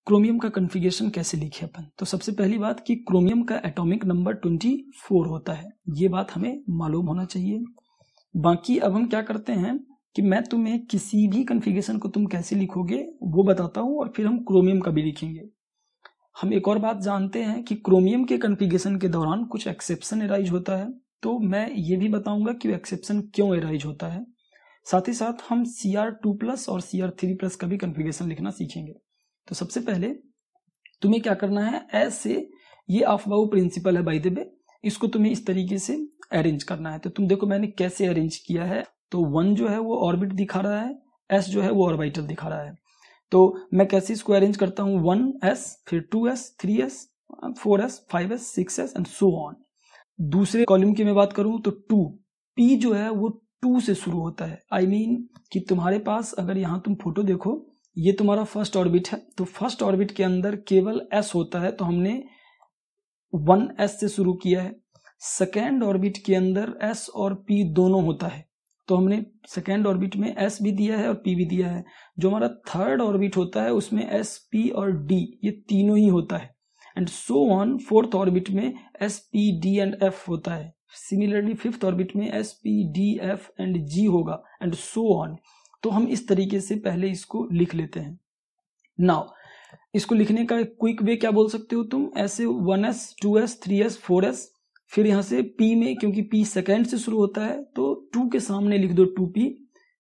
Chromium का configuration कैसे लिखे अपन। तो सबसे पहली बात कि क्रोमियम का एटॉमिक नंबर 24 होता है, ये बात हमें मालूम होना चाहिए। बाकी अब हम क्या करते हैं कि मैं तुम्हें किसी भी कन्फिगरेशन को तुम कैसे लिखोगे वो बताता हूँ और फिर हम क्रोमियम का भी लिखेंगे। हम एक और बात जानते हैं कि क्रोमियम के कन्फिगरेशन के दौरान कुछ एक्सेप्शन एराइज होता है, तो मैं ये भी बताऊंगा कि एक्सेप्शन क्यों एराइज होता है। साथ ही साथ हम Cr2+ और Cr3+ का भी कन्फिगरेशन लिखना सीखेंगे। तो सबसे पहले तुम्हें क्या करना है, ऐसे ये अफबाऊ प्रिंसिपल है बाय द वे, इसको तुम्हें इस तरीके से अरेंज करना है। तो तुम देखो मैंने कैसे अरेंज किया है। तो 1 जो है वो ऑर्बिट दिखा रहा है, s जो है वो ऑर्बिटल दिखा रहा है। तो मैं कैसे इसको अरेंज करता हूँ, 1s, फिर 2s, 3s, 4s, 5s, 6s and so on. दूसरे कॉलम की मैं बात करूं तो 2, p जो है वो 2 से शुरू होता है। आई मीन कि तुम्हारे पास अगर यहाँ तुम फोटो देखो, ये तुम्हारा फर्स्ट ऑर्बिट है, तो फर्स्ट ऑर्बिट के अंदर केवल s होता है, तो हमने 1s से शुरू किया है। सेकेंड ऑर्बिट के अंदर s और p दोनों होता है, तो हमने सेकेंड ऑर्बिट में s भी दिया है और p भी दिया है। जो हमारा थर्ड ऑर्बिट होता है उसमें s, p और d ये तीनों ही होता है, and so on. Fourth orbit में s, p, d and f होता है। सिमिलरली फिफ्थ ऑर्बिट में s, p, d, f and g होगा, एंड सो ऑन। तो हम इस तरीके से पहले इसको लिख लेते हैं। नाउ इसको लिखने का क्विक वे क्या बोल सकते हो तुम, ऐसे 1s, 2s, 3s, 4s, फिर यहाँ से p में, क्योंकि p सेकेंड से शुरू होता है तो 2 के सामने लिख दो 2p,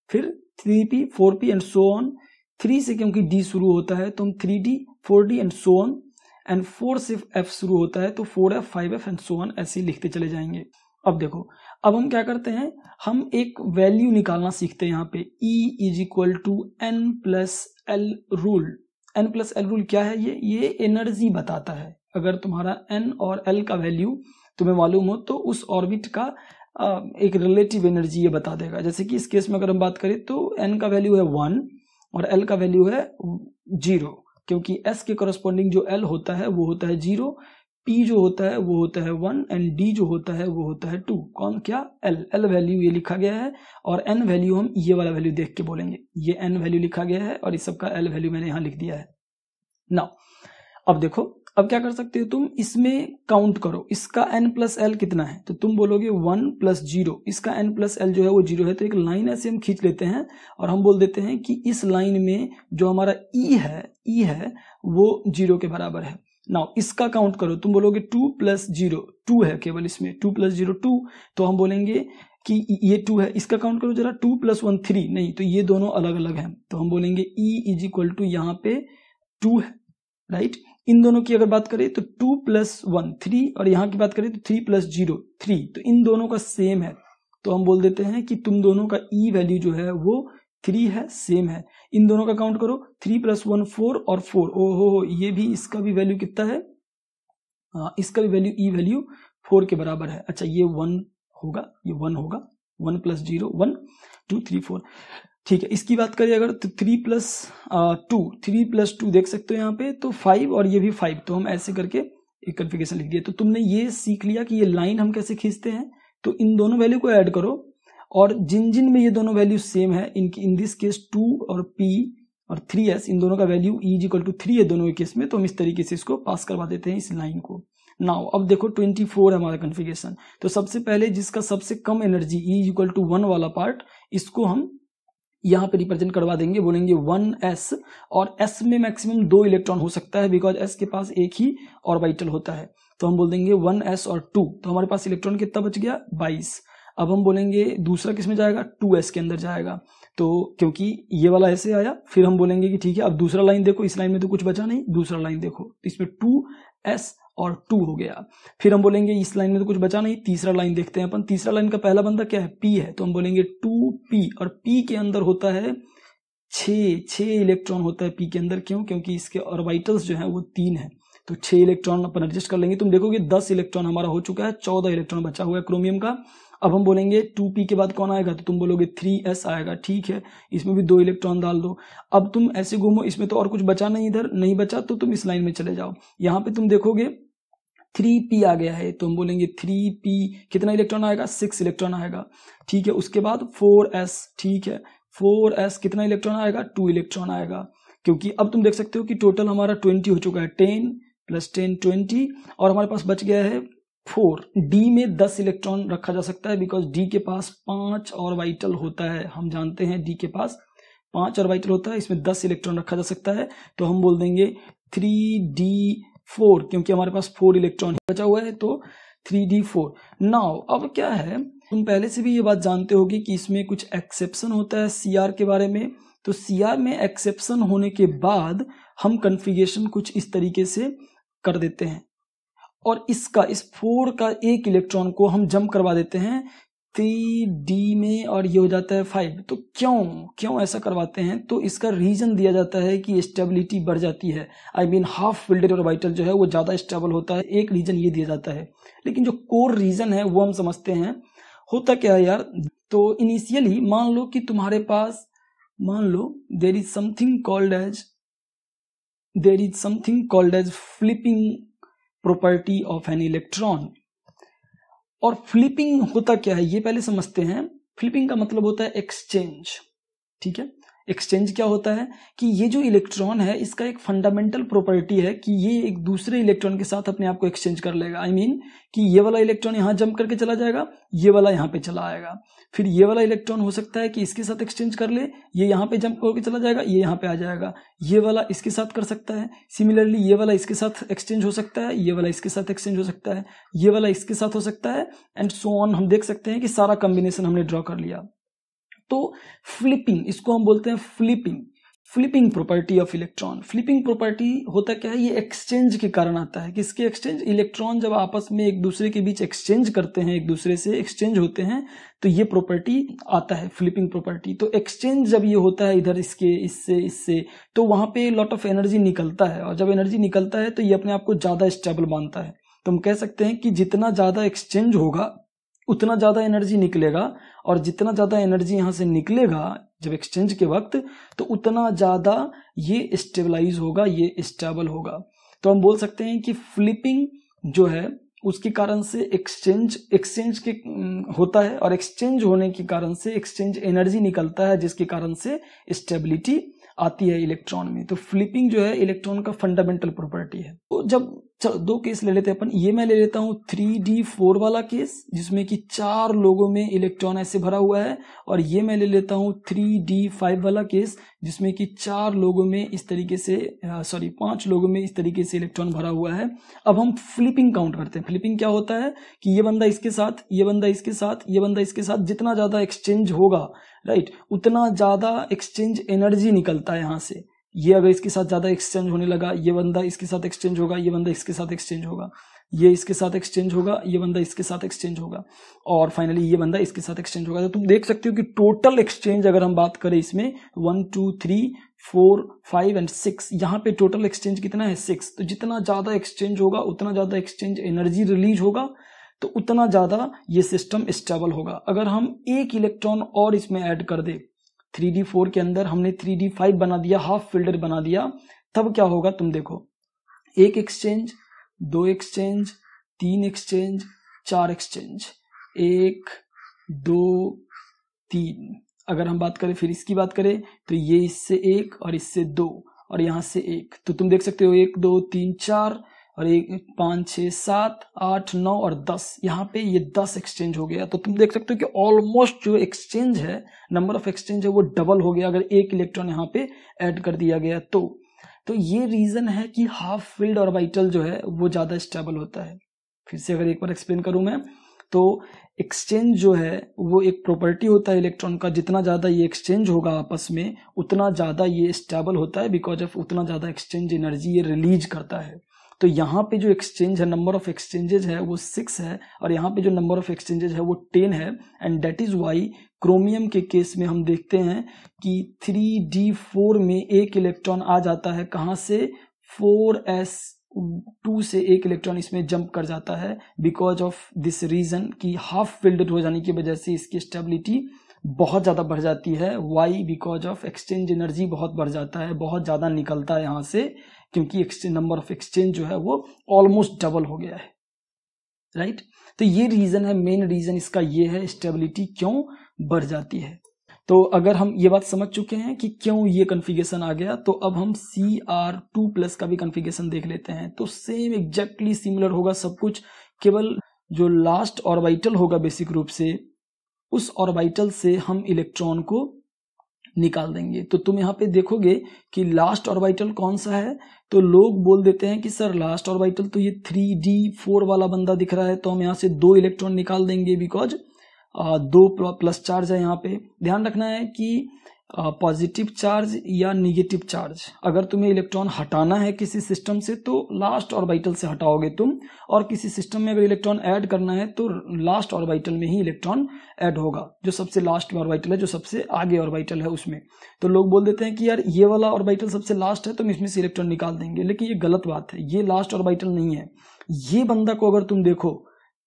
फिर 3p, 4p and so on. 3 से क्योंकि d शुरू होता है तो हम 3d, 4d and so on, and 4 से f शुरू होता है तो 4f, 5f and so on, ऐसे लिखते चले जाएंगे। अब देखो, अब हम क्या करते हैं, हम एक वैल्यू निकालना सीखते हैं यहाँ पे, E = n+l rule. n+l rule क्या है, ये एनर्जी बताता है। अगर तुम्हारा n और l का वैल्यू तुम्हें मालूम हो तो उस ऑर्बिट का एक रिलेटिव एनर्जी ये बता देगा। जैसे कि इस केस में अगर हम बात करें तो n का वैल्यू है 1 और l का वैल्यू है 0, क्योंकि s के करस्पॉन्डिंग जो l होता है वो होता है 0, p जो होता है वो होता है 1 एंड d जो होता है वो होता है 2। कौन, क्या, l वैल्यू ये लिखा गया है, और n वैल्यू हम ये वाला वैल्यू देख के बोलेंगे। ये n वैल्यू लिखा गया है और इस सब का l वैल्यू मैंने यहाँ लिख दिया है। नाउ अब देखो, अब क्या कर सकते हो तुम, इसमें काउंट करो, इसका n+l कितना है, तो तुम बोलोगे 1 + 0, इसका n+l जो है वो 0 है। तो एक लाइन ऐसे हम खींच लेते हैं और हम बोल देते हैं कि इस लाइन में जो हमारा E है वो 0 के बराबर है। नाउ इसका काउंट करो, तुम बोलोगे 2 + 0, 2 है केवल इसमें, 2 + 0 2, तो हम बोलेंगे कि ये 2 है। इसका काउंट करो जरा, 2 + 1 3, नहीं, तो ये दोनों अलग अलग हैं, तो हम बोलेंगे E = यहाँ पे 2 है, राइट। इन दोनों की अगर बात करें तो 2 + 1 3, और यहाँ की बात करें तो 3 + 0 3, तो इन दोनों का सेम है, तो हम बोल देते हैं कि तुम दोनों का E वैल्यू जो है वो 3 है, सेम है। इन दोनों का काउंट करो, 3 + 1 4 और 4, ओहो, ये भी, इसका भी वैल्यू कितना है, इसका भी वैल्यू E वैल्यू 4 के बराबर है। अच्छा, ये 1 होगा, ये 1 होगा, 1 + 0 1 2 3 4, ठीक है। इसकी बात करें अगर तो 3 + 2 देख सकते हो यहाँ पे, तो 5 और ये भी 5, तो हम ऐसे करके एक कन्फिगरेशन लिख दिया। तो तुमने ये सीख लिया कि ये लाइन हम कैसे खींचते हैं। तो इन दोनों वैल्यू को ऐड करो, और जिन जिन में ये दोनों वैल्यू सेम है, इन दिस केस 2 और p और 3s, इन दोनों का वैल्यू E = 3 है दोनों के केस में, तो हम इस तरीके से इसको पास करवा देते हैं इस लाइन को। नाउ अब देखो 24 है हमारा कन्फिगरेशन, तो सबसे पहले जिसका सबसे कम एनर्जी E = 1 वाला पार्ट, इसको हम यहाँ पे रिप्रेजेंट करवा देंगे, बोलेंगे 1s, और s में मैक्सिमम 2 इलेक्ट्रॉन हो सकता है, बिकॉज s के पास एक ही ऑर्बिटल होता है, तो हम बोल देंगे 1s और 2, तो हमारे पास इलेक्ट्रॉन कितना बच गया, 22। अब हम बोलेंगे दूसरा किस में जाएगा, 2s के अंदर जाएगा, तो क्योंकि ये वाला ऐसे आया, फिर हम बोलेंगे कि ठीक है, अब दूसरा लाइन देखो, इस लाइन में तो कुछ बचा नहीं, दूसरा लाइन देखो, तो इसमें 2s और 2 हो गया। फिर हम बोलेंगे इस लाइन में तो कुछ बचा नहीं, तीसरा लाइन देखते हैं अपन। तीसरा लाइन का पहला बंदा क्या है, p है, तो हम बोलेंगे 2p, और p के अंदर होता है 6 इलेक्ट्रॉन होता है p के अंदर। क्यों, क्योंकि इसके ऑर्बिटल्स जो है वो 3 है, तो 6 इलेक्ट्रॉन अपन एडजस्ट कर लेंगे। तुम देखोगे 10 इलेक्ट्रॉन हमारा हो चुका है, 14 इलेक्ट्रॉन बचा हुआ है क्रोमियम का। अब हम बोलेंगे 2p के बाद कौन आएगा, तो तुम बोलोगे 3s आएगा, ठीक है, इसमें भी 2 इलेक्ट्रॉन डाल दो। अब तुम ऐसे घूमो, इसमें तो और कुछ बचा नहीं, इधर नहीं बचा, तो तुम इस लाइन में चले जाओ। यहाँ पे तुम देखोगे 3p आ गया है, तो हम बोलेंगे 3p, कितना इलेक्ट्रॉन आएगा, 6 इलेक्ट्रॉन आएगा, ठीक है। उसके बाद 4s, ठीक है, 4s कितना इलेक्ट्रॉन आएगा, 2 इलेक्ट्रॉन आएगा। क्योंकि अब तुम देख सकते हो कि टोटल हमारा 20 हो चुका है, 10 + 10 20, और हमारे पास बच गया है 4। डी में 10 इलेक्ट्रॉन रखा जा सकता है बिकॉज डी के पास 5 ऑर्बिटल होता है। हम जानते हैं डी के पास 5 ऑर्बिटल होता है, इसमें 10 इलेक्ट्रॉन रखा जा सकता है। तो हम बोल देंगे 3d4, क्योंकि हमारे पास 4 इलेक्ट्रॉन बचा हुआ है, तो 3d4। नाउ अब क्या है, तुम पहले से भी ये बात जानते होगे कि इसमें कुछ एक्सेप्शन होता है सीआर के बारे में। तो सीआर में एक्सेप्शन होने के बाद हम कन्फिगरेशन कुछ इस तरीके से कर देते हैं, और इस 4 का एक इलेक्ट्रॉन को हम जंप करवा देते हैं 3d में, और ये हो जाता है 5। तो क्यों ऐसा करवाते हैं? तो इसका रीजन दिया जाता है कि स्टेबिलिटी बढ़ जाती है। I mean half fielded orbital जो है वो ज्यादा स्टेबल होता है, एक रीजन ये दिया जाता है। लेकिन जो कोर रीजन है वो हम समझते हैं होता क्या है यार। तो इनिशियली मान लो कि तुम्हारे पास, मान लो there is something called as flipping property of an electron. और फ्लिपिंग होता क्या है ये पहले समझते हैं। फ्लिपिंग का मतलब होता है एक्सचेंज, ठीक है। एक्सचेंज क्या होता है कि ये जो इलेक्ट्रॉन है इसका एक फंडामेंटल प्रॉपर्टी है कि ये एक दूसरे इलेक्ट्रॉन के साथ अपने आप को एक्सचेंज कर लेगा। आई मीन कि ये वाला इलेक्ट्रॉन यहाँ जंप करके चला जाएगा, ये वाला यहाँ पे चला आएगा, फिर ये वाला इलेक्ट्रॉन हो सकता है कि इसके साथ एक्सचेंज कर ले, ये यहाँ पे जंप होकर चला जाएगा, ये यहाँ पे आ जाएगा, ये वाला इसके साथ कर सकता है, सिमिलरली ये वाला इसके साथ एक्सचेंज हो सकता है, ये वाला इसके साथ एक्सचेंज हो सकता है, ये वाला इसके साथ हो सकता है, एंड सो ऑन। हम देख सकते हैं कि सारा कॉम्बिनेशन हमने ड्रॉ कर लिया। तो फ्लिपिंग, इसको हम बोलते हैं flipping property of electron. Flipping property होता क्या है, ये एक्सचेंज के कारण आता है। किसके एक्सचेंज? इलेक्ट्रॉन जब आपस में एक दूसरे के बीच एक्सचेंज करते हैं, एक दूसरे से एक्सचेंज होते हैं, तो ये प्रॉपर्टी आता है फ्लिपिंग प्रॉपर्टी। तो एक्सचेंज जब ये होता है इधर इसके इससे, तो वहां पे लॉट ऑफ एनर्जी निकलता है, और जब एनर्जी निकलता है तो ये अपने आप को ज्यादा स्टेबल मानता है। तो हम कह सकते हैं कि जितना ज्यादा एक्सचेंज होगा उतना ज्यादा एनर्जी निकलेगा, और जितना ज्यादा एनर्जी यहां से निकलेगा जब एक्सचेंज के वक्त, तो उतना ज्यादा ये स्टेबलाइज होगा, ये स्टेबल होगा। तो हम बोल सकते हैं कि फ्लिपिंग जो है उसके कारण से एक्सचेंज के होता है, और एक्सचेंज होने के कारण से एक्सचेंज एनर्जी निकलता है, जिसके कारण से स्टेबिलिटी आती है इलेक्ट्रॉन में। तो फ्लिपिंग जो है इलेक्ट्रॉन का फंडामेंटल प्रॉपर्टी है। तो जब दो केस ले लेते हैं अपन, ये मैं ले लेता हूं 3d4 वाला केस जिसमें कि 4 लोगों में इलेक्ट्रॉन ऐसे भरा हुआ है, और ये मैं ले लेता हूं 3d5 वाला केस जिसमें कि 4 लोगों में इस तरीके से 5 लोगों में इस तरीके से इलेक्ट्रॉन भरा हुआ है। अब हम फ्लिपिंग काउंट करते हैं। फ्लिपिंग क्या होता है कि ये बंदा इसके साथ, ये बंदा इसके साथ, ये बंदा इसके साथ, जितना ज्यादा एक्सचेंज होगा, राइट, उतना ज्यादा एक्सचेंज एनर्जी निकलता है यहां से। ये अगर इसके साथ ज्यादा एक्सचेंज होने लगा, ये बंदा इसके साथ एक्सचेंज होगा, ये बंदा इसके साथ एक्सचेंज होगा, ये इसके साथ एक्सचेंज होगा, ये बंदा इसके साथ एक्सचेंज होगा, और फाइनली ये बंदा इसके साथ एक्सचेंज होगा। तो तुम देख सकते हो कि टोटल एक्सचेंज अगर हम बात करें इसमें 1 2 3 4 5 एंड 6, यहाँ पे टोटल एक्सचेंज कितना है 6। तो जितना ज्यादा एक्सचेंज होगा उतना ज्यादा एक्सचेंज एनर्जी रिलीज होगा, तो उतना ज्यादा ये सिस्टम स्टेबल होगा। अगर हम एक इलेक्ट्रॉन और इसमें ऐड कर दे, 3d4 के अंदर हमने 3d5 बना दिया, हाफ फिल्डर बना दिया, तब क्या होगा तुम देखो, 1 एक्सचेंज, 2 एक्सचेंज, 3 एक्सचेंज, 4 एक्सचेंज, 1 2 3। अगर हम बात करें, फिर इसकी बात करें, तो ये इससे 1 और इससे 2 और यहां से 1, तो तुम देख सकते हो 1 2 3 4 और 5 6 7 8 9 और 10, यहाँ पे ये 10 एक्सचेंज हो गया। तो तुम देख सकते हो कि ऑलमोस्ट जो एक्सचेंज है, नंबर ऑफ एक्सचेंज है, वो डबल हो गया अगर एक इलेक्ट्रॉन यहाँ पे ऐड कर दिया गया तो ये रीजन है कि हाफ फिल्ड ऑर्बिटल जो है वो ज्यादा स्टेबल होता है। फिर से अगर एक बार एक्सप्लेन करूं मैं, तो एक्सचेंज जो है वो एक प्रॉपर्टी होता है इलेक्ट्रॉन का, जितना ज्यादा ये एक्सचेंज होगा आपस में उतना ज्यादा ये स्टेबल होता है, बिकॉज ऑफ उतना ज्यादा एक्सचेंज एनर्जी ये रिलीज करता है। तो यहाँ पे जो एक्सचेंज है, नंबर ऑफ एक्सचेंजेज है वो 6 है, और यहाँ पे जो नंबर ऑफ एक्सचेंजेज है वो 10 है, and that is why chromium के केस में हम देखते हैं कि 3d4 में एक इलेक्ट्रॉन आ जाता है, कहाँ से, 4s2 से एक इलेक्ट्रॉन इसमें जंप कर जाता है, बिकॉज ऑफ दिस रीजन कि हाफ फिल्डेड हो जाने की वजह से इसकी स्टेबिलिटी बहुत ज्यादा बढ़ जाती है। Why? Because of exchange energy बहुत बढ़ जाता है, बहुत ज्यादा निकलता है यहाँ से, क्योंकि एक्सचेंज नंबर ऑफ एक्सचेंज जो है वो ऑलमोस्ट डबल हो गया है, राइट। तो ये रीजन है, मेन रीजन इसका ये है, स्टेबिलिटी क्यों बढ़ जाती है। तो अगर हम ये बात समझ चुके हैं कि क्यों ये कन्फिगरेशन आ गया, तो अब हम Cr2+ का भी कन्फिगरेशन देख लेते हैं। तो सेम एग्जैक्टली सिमिलर होगा सब कुछ, केवल जो लास्ट ऑर्बिटल होगा बेसिक रूप से, उस ऑर्बिटल से हम इलेक्ट्रॉन को निकाल देंगे। तो तुम यहाँ पे देखोगे कि लास्ट ऑर्बिटल कौन सा है, तो लोग बोल देते हैं कि सर लास्ट ऑर्बिटल तो ये 3d4 वाला बंदा दिख रहा है, तो हम यहाँ से 2 इलेक्ट्रॉन निकाल देंगे, बिकॉज 2 प्लस चार्ज है। यहाँ पे ध्यान रखना है कि पॉजिटिव चार्ज या निगेटिव चार्ज, अगर तुम्हें इलेक्ट्रॉन हटाना है किसी सिस्टम से तो लास्ट ऑर्बिटल से हटाओगे तुम, और किसी सिस्टम में अगर इलेक्ट्रॉन ऐड करना है तो लास्ट ऑर्बिटल में ही इलेक्ट्रॉन ऐड होगा, जो सबसे लास्ट में ऑर्बिटल है, जो सबसे आगे ऑर्बिटल है उसमें। तो लोग बोल देते हैं कि यार ये वाला ऑर्बिटल सबसे लास्ट है तो हम इसमें से इलेक्ट्रॉन निकाल देंगे, लेकिन ये गलत बात है। ये लास्ट ऑर्बिटल नहीं है। ये बंदा को अगर तुम देखो,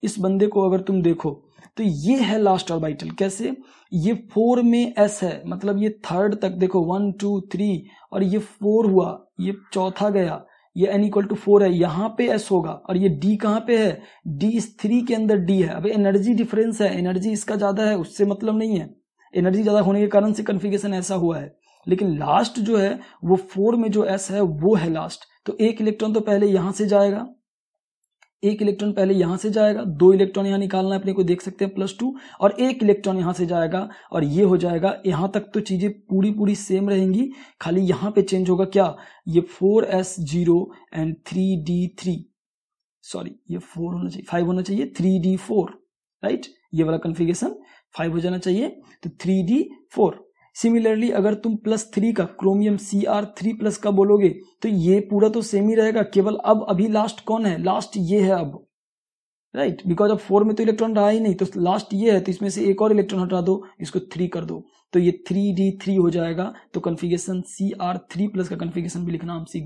इस बंदे को अगर तुम देखो, तो ये है लास्ट ऑर्बिटल। कैसे? ये 4 में s है, मतलब ये थर्ड तक देखो 1 2 3, और ये 4 हुआ, ये चौथा गया, ये n=4 है, यहाँ पे s होगा। और ये d कहाँ पे है? d इस 3 के अंदर d है। अब एनर्जी डिफरेंस है, एनर्जी इसका ज्यादा है, उससे मतलब नहीं है। एनर्जी ज्यादा होने के कारण से कन्फिगरेशन ऐसा हुआ है, लेकिन लास्ट जो है वो 4 में जो s है वो है लास्ट। तो एक इलेक्ट्रॉन तो पहले यहां से जाएगा, एक इलेक्ट्रॉन पहले यहां से जाएगा, 2 इलेक्ट्रॉन यहां निकालना है अपने को, देख सकते हैं +2, और एक इलेक्ट्रॉन यहां से जाएगा, और ये हो जाएगा। यहां तक तो चीजें पूरी सेम रहेंगी, खाली यहां पे चेंज होगा क्या, ये 4s0 एंड 3d3, सॉरी ये 4 होना चाहिए, 5 होना चाहिए, 3d4, राइट। ये वाला कन्फिगरेशन 5 हो जाना चाहिए, तो 3d4। सिमिलरली अगर तुम +3 का क्रोमियम Cr3+ का बोलोगे तो ये पूरा तो सेम ही रहेगा, केवल अब अभी लास्ट कौन है? लास्ट ये है अब, राइट, बिकॉज अब 4 में तो इलेक्ट्रॉन रहा ही नहीं, तो लास्ट ये है, तो इसमें से एक और इलेक्ट्रॉन हटा दो, इसको 3 कर दो, तो ये 3d3 हो जाएगा। तो कन्फिगरेशन Cr3+ का कन्फिगरेशन भी लिखना हम सीख